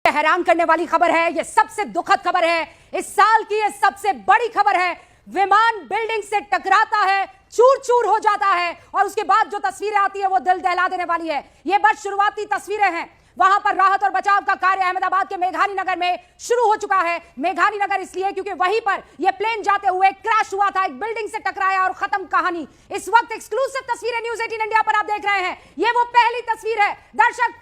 हैरान करने वाली खबर है, यह सबसे दुखद खबर है, इस साल की यह सबसे बड़ी खबर है। विमान बिल्डिंग से टकराता है, चूर चूर हो जाता है और उसके बाद जो तस्वीरें आती है वो दिल दहला देने वाली है। ये बस शुरुआती तस्वीरें हैं। वहां पर राहत और बचाव का कार्य अहमदाबाद के मेघानी नगर में शुरू हो चुका है। मेघानी नगर इसलिए क्योंकि वहीं पर यह प्लेन जाते हुए क्रैश हुआ था, एक बिल्डिंग से टकराया और खत्म कहानी। इस वक्त एक्सक्लूसिव तस्वीरें न्यूज़ 18 इंडिया पर आप देख रहे हैं। यह वो पहली तस्वीर है दर्शक,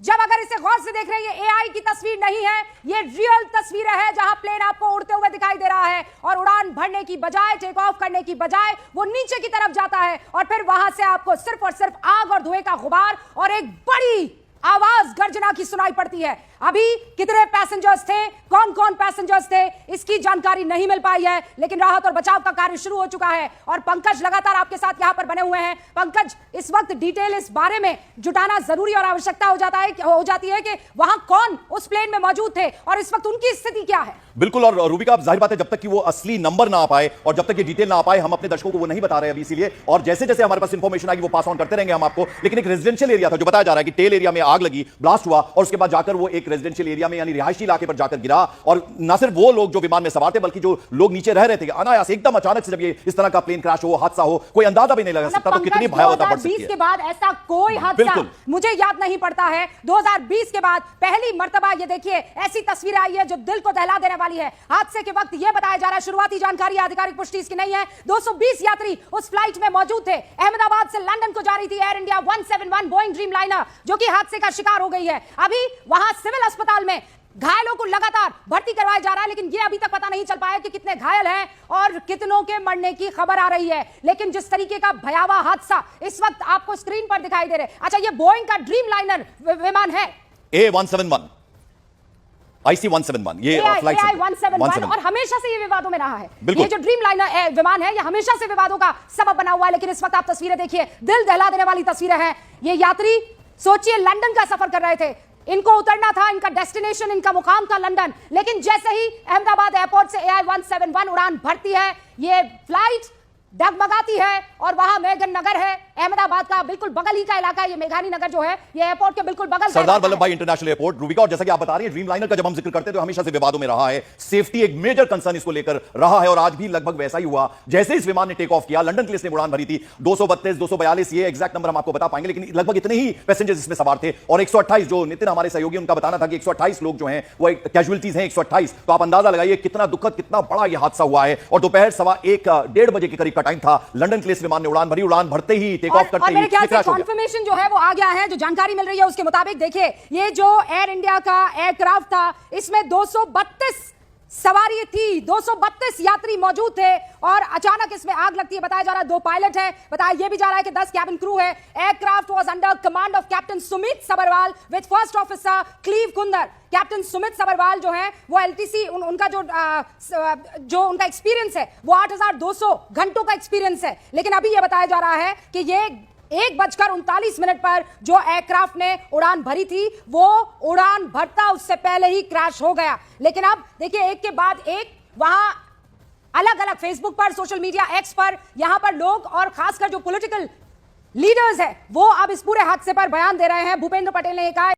जब अगर इसे गौर से देख रहे हैं, ये एआई की तस्वीर नहीं है, ये रियल तस्वीरें है जहां प्लेन आपको उड़ते हुए दिखाई दे रहा है और उड़ान भरने की बजाय, टेक ऑफ करने की बजाय वो नीचे की तरफ जाता है और फिर वहां से आपको सिर्फ और सिर्फ आग और धुएं का गुबार और एक बड़ी आवाज गर्जना की सुनाई पड़ती है। अभी कितने पैसेंजर्स थे, कौन कौन पैसेंजर्स थे, इसकी जानकारी नहीं मिल पाई है, लेकिन राहत और बचाव का कार्य शुरू हो चुका है और पंकज लगातार आपके साथ यहां पर बने हुए हैं। पंकज, इस वक्त डिटेल इस बारे में जुटाना जरूरी और आवश्यकता हो जाती है कि वहां कौन उस प्लेन में मौजूद थे और इस वक्त उनकी स्थिति क्या है। बिल्कुल, और रूबिका, जाहिर बात है जब तक कि वो असली नंबर ना आ पाए और जब तक ये डिटेल ना आ पाए, हम अपने दर्शकों को वो नहीं बता रहे अभी, इसीलिए। और जैसे जैसे हमारे पास इंफॉर्मेशन आएगी वो पास ऑन करते रहेंगे हम आपको। लेकिन एक रेजिडेंशियल एरिया था जो बताया जा रहा है कि टेल एरिया में आग लगी, ब्लास्ट हुआ और उसके बाद जाकर वो एक रेजिडेंशियल एरिया में यानी रिहायशी इलाके पर जाकर गिरा। और ना सिर्फ वो लोग जो विमान में सवार थे बल्कि जो लोग नीचे रह रहे थे, अनायास एकदम अचानक से जब ये इस तरह का प्लेन क्रैश हो, हादसा हो, कोई अंदाजा भी नहीं लगा सकता। तो कितनी भयावहता बढ़ सकती है। 2020 के बाद ऐसा कोई हादसा मुझे याद नहीं पड़ता है। 2020 के बाद पहली मर्तबा ये देखिए ऐसी तस्वीर आई है जो दिल को दहला देने वाली है। हादसे के वक्त यह बताया जा रहा है, शुरुआती जानकारी, आधिकारिक पुष्टि इसकी नहीं है, 220 यात्री उस फ्लाइट में मौजूद थे। अहमदाबाद से लंदन को जा रही थी एयर इंडिया 171 बोइंग ड्रीमलाइनर, जो कि हादसे का शिकार हो गई है। अभी वहां सिविल अस्पताल में घायलों को लगातार भर्ती करवाया जा रहा है, लेकिन यह अभी तक पता नहीं चल पाया कि कितने घायल हैं और कितनों के मरने की खबर आ रही है। लेकिन जिस तरीके का भयावह हादसा इस वक्त आपको स्क्रीन पर दिखाई दे रहे हैं। अच्छा, यह बोइंग का ड्रीमलाइनर विमान है A171 IC171, ये फ्लाइट AI-171 और हमेशा से ये विवादों में रहा है। ये जो ड्रीमलाइनर विमान है, ये हमेशा से विवादों का सबब बना हुआ है। लेकिन इस वक्त आप तस्वीरें देखिए, दिल दहला देने वाली तस्वीरें हैं। ये यात्री सोचिए लंदन का सफर कर रहे थे, इनको उतरना था, इनका डेस्टिनेशन, इनका मुकाम था लंदन। लेकिन जैसे ही अहमदाबाद एयरपोर्ट से AI-171 उड़ान भरती है, ये फ्लाइट डगमगाती है और वहां मेघन नगर है, अहमदाबाद का बिल्कुल बगल ही का इलाका है। ये मेघानी नगर जो है, ये एयरपोर्ट के बिल्कुल बगल, सरदार वल्लभ भाई इंटरनेशनल एयरपोर्ट। रूबिका, और जैसा कि आप बता रही हैं, ड्रीमलाइनर का जब हम जिक्र करते हैं तो हमेशा से विवादों में रहा है। सेफ्टी एक मेजर कंसर्न इसको लेकर रहा है और आज भी लगभग वैसा ही हुआ। जैसे इस विमान ने टेक ऑफ किया, लंदन के लिए इसने उड़ान भरी थी, 232, 242, ये एग्जैक्ट नंबर हम आपको बता पाएंगे, लेकिन लगभग इतने ही पैसेंजर्स इसमें सवार थे। और 128, जो नितिन हमारे सहयोगी, उनका बताना था कि 128 लोग जो हैं वो कैजुअलिटीज हैं, 128। तो आप अंदाजा लगाइए कितना दुखद, कितना बड़ा यह हादसा हुआ है। और दोपहर 1:15 बजे के करीब का टाइम था। लंदन के लिए इस विमान ने उड़ान भरी, उड़ान भरते ही, टेक ऑफ करते ही कंफर्मेशन जो है वो आ गया है। जो जानकारी मिल रही है उसके मुताबिक देखिए, ये जो एयर इंडिया का एयरक्राफ्ट था, इसमें 232 सवारी थी, 232 यात्री मौजूद थे और अचानक इसमें आग लगती है। बताया जा रहा है 2 पायलट है, बताया यह भी जा रहा है कि 10 कैबिन क्रू है। Aircraft was under command of captain Sumeet Sabharwal with first officer Clive Kunder. Captain Sumeet Sabharwal जो है वो LTC, उनका जो उनका एक्सपीरियंस है वो 8200 घंटों का एक्सपीरियंस है। लेकिन अभी यह बताया जा रहा है कि ये 1:39 पर जो एयरक्राफ्ट ने उड़ान भरी थी, वो उड़ान भरता उससे पहले ही क्रैश हो गया। लेकिन अब देखिए, एक के बाद एक वहां अलग अलग फेसबुक पर, सोशल मीडिया एक्स पर, यहां पर लोग और खासकर जो पॉलिटिकल लीडर्स हैं वो अब इस पूरे हादसे पर बयान दे रहे हैं। भूपेंद्र पटेल ने कहा